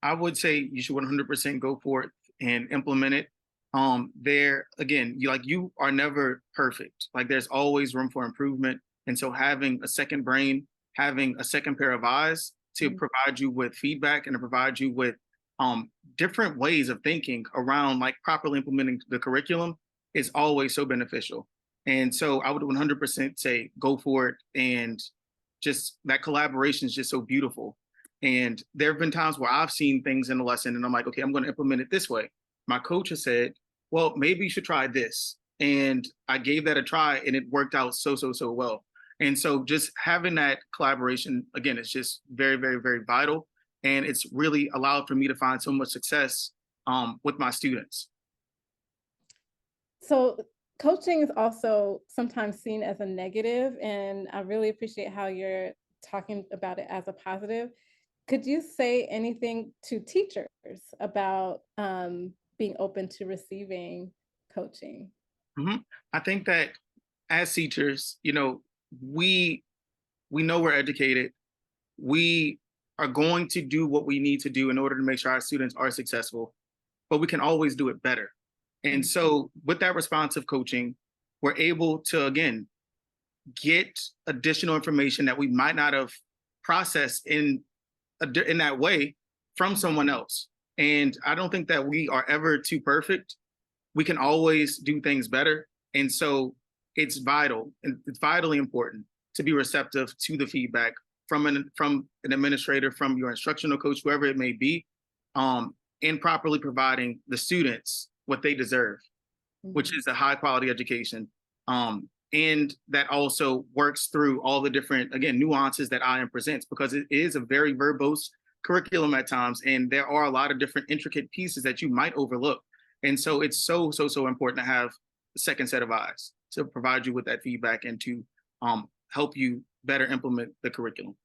I would say you should 100% go for it and implement it. There again, you are never perfect. Like there's always room for improvement, and so having a second brain, having a second pair of eyes to Mhm. provide you with feedback and to provide you with different ways of thinking around like properly implementing the curriculum is always so beneficial. And so I would 100% say go for it, and just that collaboration is just so beautiful. And there have been times where I've seen things in the lesson and I'm like, okay, I'm going to implement it this way. My coach has said, well, maybe you should try this. And I gave that a try and it worked out so well. And so just having that collaboration, again, it's just very vital. And it's really allowed for me to find so much success with my students. So coaching is also sometimes seen as a negative, and I really appreciate how you're talking about it as a positive. Could you say anything to teachers about being open to receiving coaching? Mhm. I think that as teachers, we we know we're educated. We are going to do what we need to do in order to make sure our students are successful, but we can always do it better. And Mhm. so, with that responsive coaching, we're able to, again, get additional information that we might not have processed in that way from someone else. And I don't think that we are ever too perfect. We can always do things better. And so it's vital and it's vitally important to be receptive to the feedback from an administrator, from your instructional coach, whoever it may be, and properly providing the students what they deserve, which Mhm. is a high quality education. And that also works through all the different, again, nuances that IM presents, because it is a very verbose curriculum at times. And there are a lot of different intricate pieces that you might overlook. And so it's so important to have a second set of eyes to provide you with that feedback and to help you better implement the curriculum.